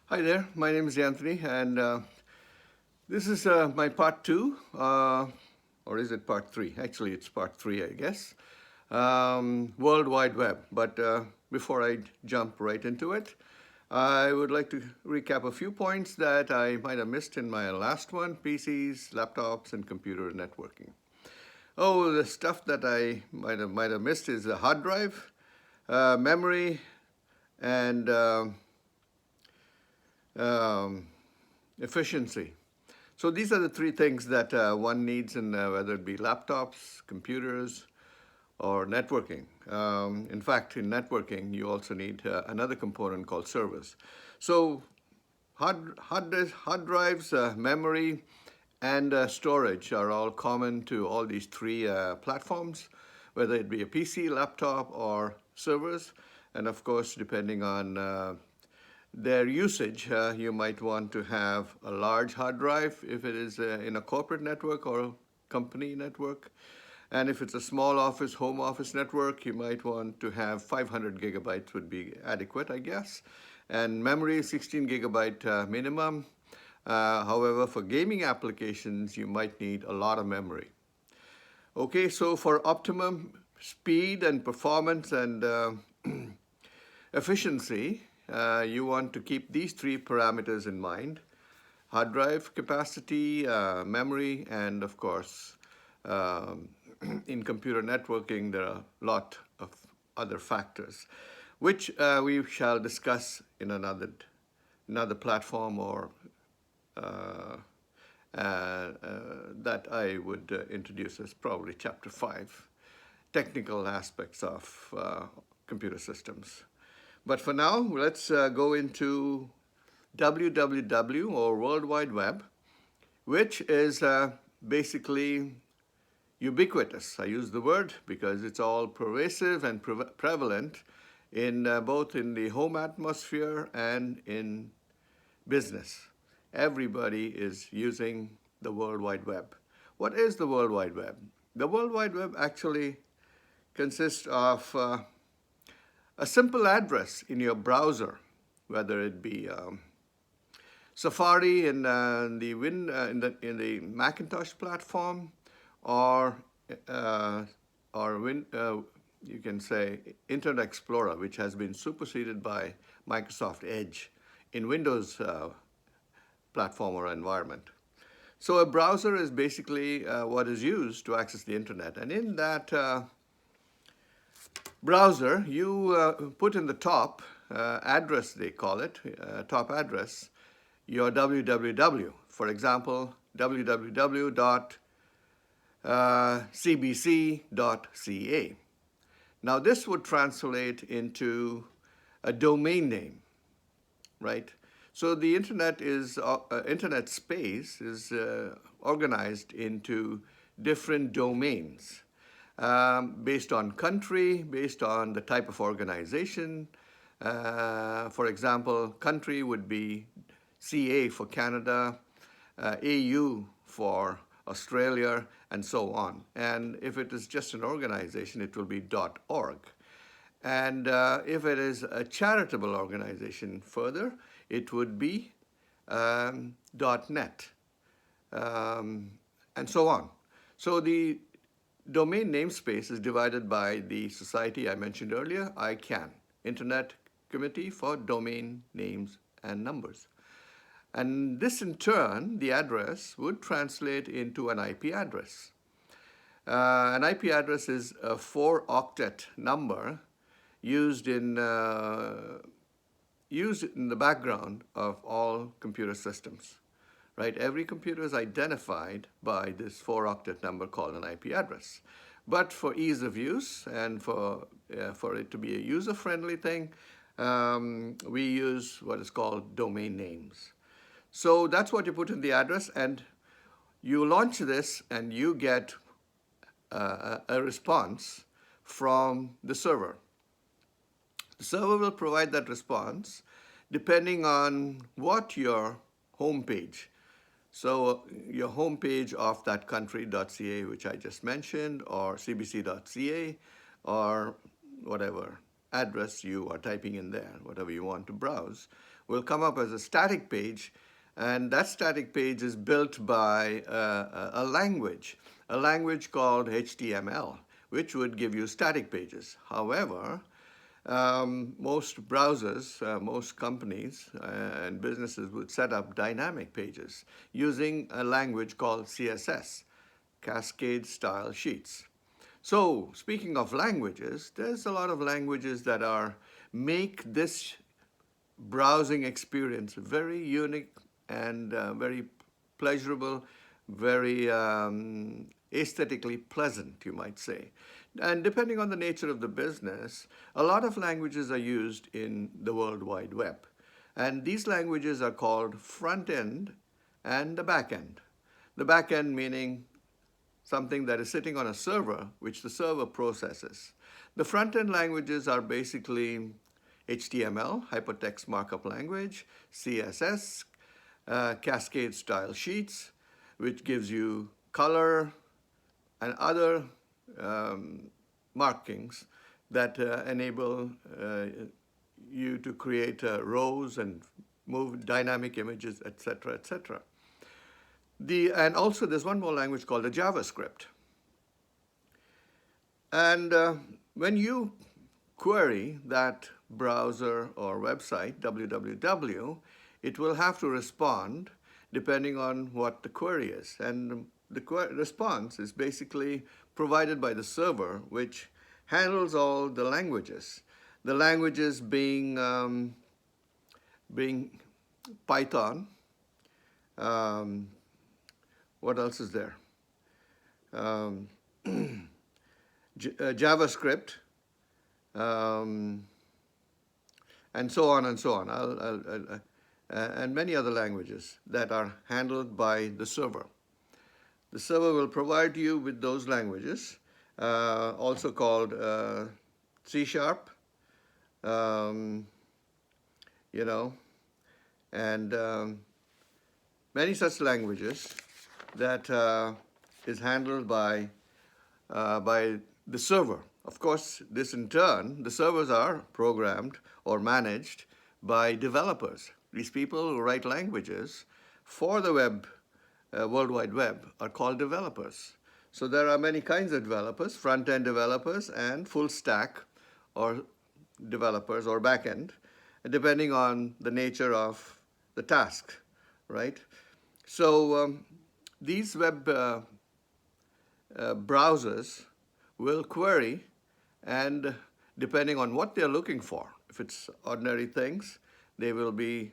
Hi there, my name is Anthony, and this is my part two, or is it part three? Actually, it's part three, I guess. World Wide Web. But before I jump right into it, I would like to recap a few points that I might have missed in my last one: PCs, laptops, and computer networking. Oh, the stuff that I might have missed is a hard drive, memory, and um, efficiency. So these are the three things that one needs in whether it be laptops, computers, or networking. In fact, in networking, you also need another component called servers. So hard drives, memory, and storage are all common to all these three platforms, whether it be a PC, laptop, or servers. And of course, depending on their usage, you might want to have a large hard drive if it is in a corporate network or a company network. And if it's a small office, home office network, you might want to have 500 gigabytes would be adequate, I guess. And memory, 16 gigabyte minimum. However, for gaming applications, you might need a lot of memory. Okay, so for optimum speed and performance and efficiency, you want to keep these three parameters in mind: hard drive capacity, memory, and of course, um, in computer networking, there are a lot of other factors, which we shall discuss in another platform or uh, that I would introduce as probably chapter 5, technical aspects of computer systems. But for now, let's go into WWW, or World Wide Web, which is basically ubiquitous. I use the word because it's all pervasive and prevalent in both in the home atmosphere and in business. Everybody is using the World Wide Web. What is the World Wide Web? The World Wide Web actually consists of a simple address in your browser, whether it be Safari in the Macintosh platform, or uh, you can say Internet Explorer, which has been superseded by Microsoft Edge in Windows platform or environment. So a browser is basically what is used to access the internet, and in that browser, you put in the top address, they call it, top address, your www. For example, www.cbc.ca. Now, this would translate into a domain name, right? So the internet space is organized into different domains based on country, based on the type of organization. For example, country would be CA for Canada, AU for Australia, and so on. And if it is just an organization, it will be .org. And if it is a charitable organization further, it would be .net, and so on. So the domain namespace is divided by the society I mentioned earlier, ICANN, Internet Committee for Domain Names and Numbers. And this in turn, the address would translate into an IP address. An IP address is a 4-octet number used in the background of all computer systems, right? Every computer is identified by this 4-octet number called an IP address. But for ease of use and for it to be a user-friendly thing, we use what is called domain names. So that's what you put in the address, and you launch this, and you get a response from the server. The server will provide that response depending on what your home page. So your home page of that country.ca, which I just mentioned, or cbc.ca, or whatever address you are typing in there, whatever you want to browse, will come up as a static page, and that static page is built by a language called HTML, which would give you static pages. However, most browsers, most companies and businesses would set up dynamic pages using a language called CSS, Cascade Style Sheets. So speaking of languages, there's a lot of languages that make this browsing experience very unique and very pleasurable, very aesthetically pleasant, you might say. And depending on the nature of the business, a lot of languages are used in the World Wide Web. And these languages are called front end and the back end. The back end meaning something that is sitting on a server, which the server processes. The front end languages are basically HTML, Hypertext Markup Language, CSS, Cascade Style Sheets, which gives you color and other markings that enable you to create rows and move dynamic images, etc., etc. And also there's one more language called the JavaScript. And when you query that browser or website, www, it will have to respond depending on what the query is. And the response is basically provided by the server, which handles all the languages. The languages being Python. What else is there? JavaScript, and so on and so on, and many other languages that are handled by the server. The server will provide you with those languages, also called C#, and many such languages that is handled by the server. Of course, this in turn, the servers are programmed or managed by developers. These people who write languages for the World Wide Web are called developers. So there are many kinds of developers, front-end developers and full stack or developers or back-end, depending on the nature of the task, right? So these web browsers will query, and depending on what they're looking for, if it's ordinary things, they will be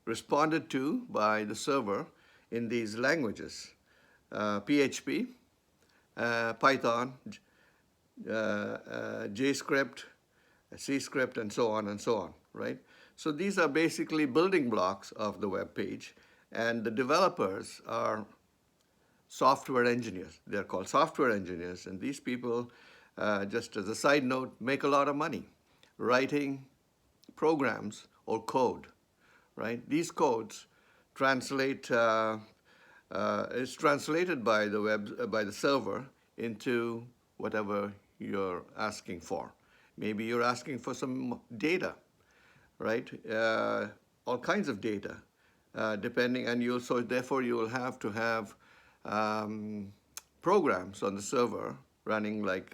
responded to by the server in these languages, PHP, Python, JScript, C-script, and so on, right? So these are basically building blocks of the web page, and the developers are software engineers. They're called software engineers, and these people, just as a side note, make a lot of money writing programs or code, right? These codes translate, is translated by the server into whatever you're asking for. Maybe you're asking for some data, right? All kinds of data, depending, and so therefore you will have to have programs on the server running like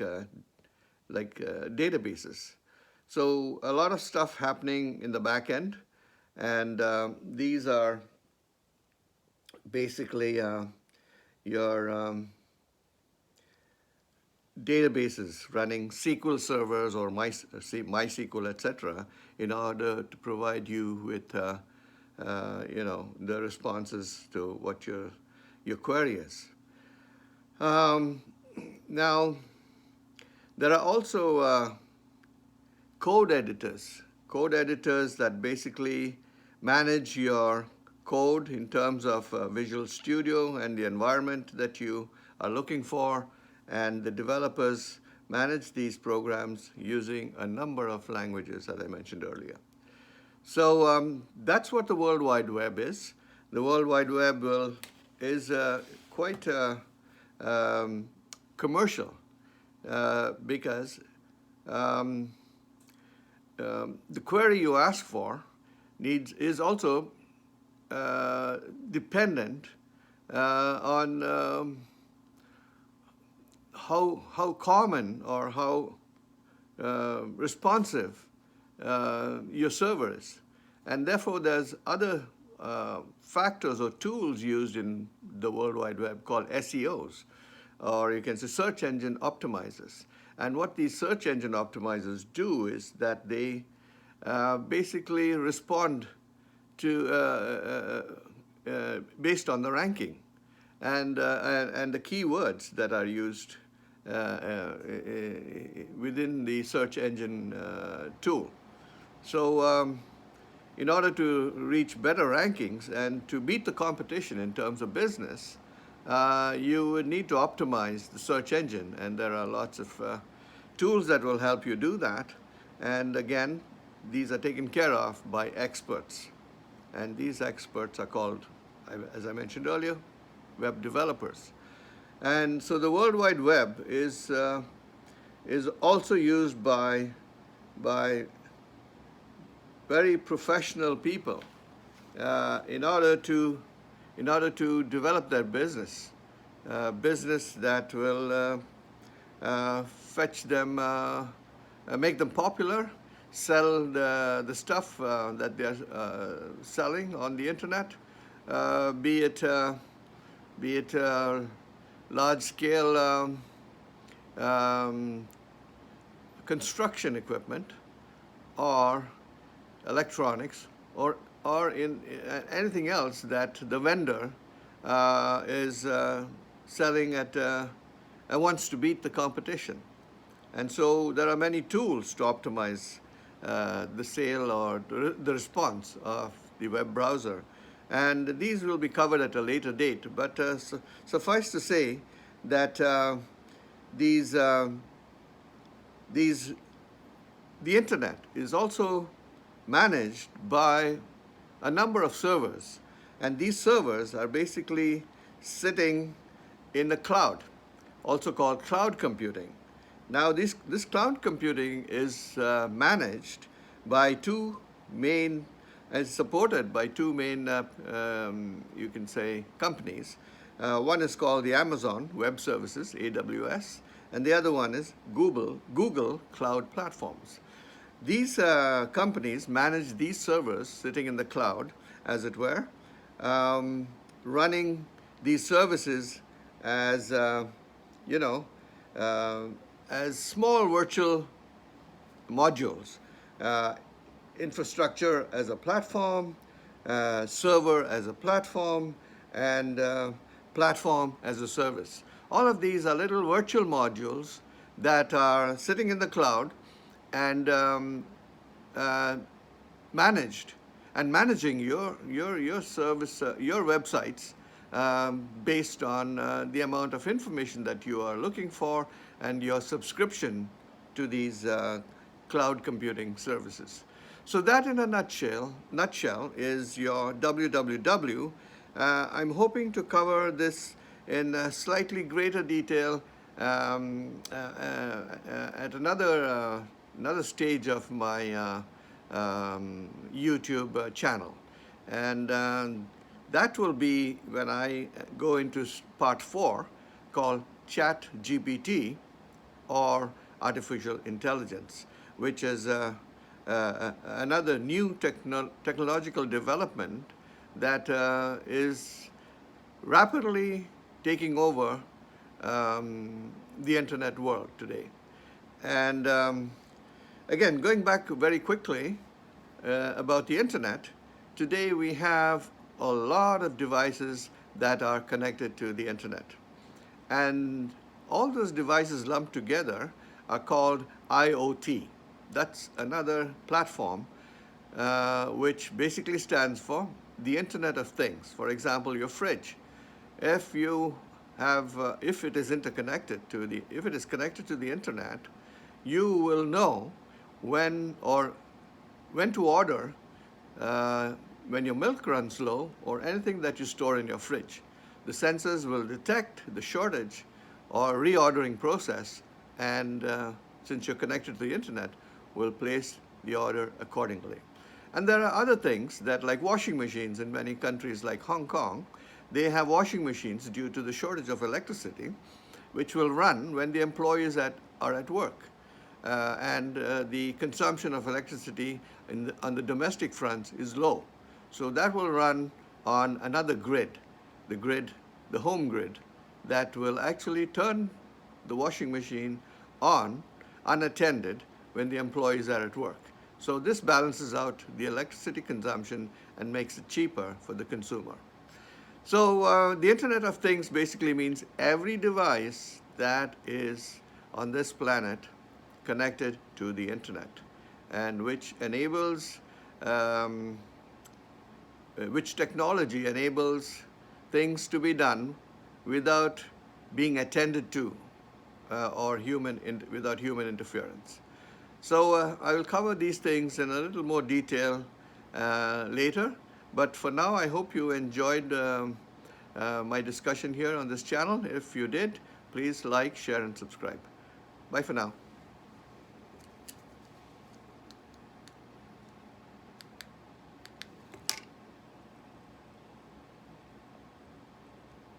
databases. So a lot of stuff happening in the back end, and these are basically your databases running SQL servers or MySQL, etc., in order to provide you with the responses to what your query is. Now, there are also code editors that basically manage your code in terms of Visual Studio and the environment that you are looking for, and the developers manage these programs using a number of languages, as I mentioned earlier. So that's what the World Wide Web is. The World Wide Web is quite commercial because the query you ask for is also dependent on how common or how responsive your server is. And therefore, there's other factors or tools used in the World Wide Web called SEOs, or you can say search engine optimizers. And what these search engine optimizers do is that they basically respond to based on the ranking and the keywords that are used within the search engine tool. So in order to reach better rankings and to beat the competition in terms of business, you would need to optimize the search engine, and there are lots of tools that will help you do that. And again, these are taken care of by experts. And these experts are called, as I mentioned earlier, web developers. And so the World Wide Web is also used by very professional people in order to develop their business that will fetch them, make them popular, sell the stuff that they're selling on the internet, be it large-scale construction equipment, or electronics, or in anything else that the vendor is selling at and wants to beat the competition. And so there are many tools to optimize the sale or the response of the web browser. And these will be covered at a later date. But suffice to say that the internet is also managed by a number of servers. And these servers are basically sitting in the cloud, also called cloud computing. Now, this cloud computing is managed by two main, and supported by two main, you can say, companies. One is called the Amazon Web Services, AWS, and the other one is Google Cloud Platforms. These companies manage these servers sitting in the cloud, as it were, running these services as, as small virtual modules, infrastructure as a platform, server as a platform, and platform as a service. All of these are little virtual modules that are sitting in the cloud and managed, and managing your service, your websites based on the amount of information that you are looking for and your subscription to these cloud computing services. So that, in a nutshell is your WWW. I'm hoping to cover this in slightly greater detail at another stage of my YouTube channel. And that will be when I go into part 4, called ChatGPT, or artificial intelligence, which is another new technological development that is rapidly taking over the internet world today. And again, going back very quickly about the internet, today we have a lot of devices that are connected to the internet. And all those devices lumped together are called IoT. That's another platform which basically stands for the Internet of Things. For example, your fridge. If you have, if it is connected to the internet, you will know when to order when your milk runs low, or anything that you store in your fridge. The sensors will detect the shortage or reordering process, and since you're connected to the internet, will place the order accordingly. And there are other things that, like washing machines in many countries like Hong Kong, they have washing machines due to the shortage of electricity, which will run when the employees are at work. And the consumption of electricity on the domestic front is low. So that will run on another grid, the home grid, that will actually turn the washing machine on unattended when the employees are at work. So this balances out the electricity consumption and makes it cheaper for the consumer. So the Internet of Things basically means every device that is on this planet connected to the Internet, and which technology enables things to be done without being attended to or without human interference. So I will cover these things in a little more detail later. But for now, I hope you enjoyed my discussion here on this channel. If you did, please like, share, and subscribe. Bye for now.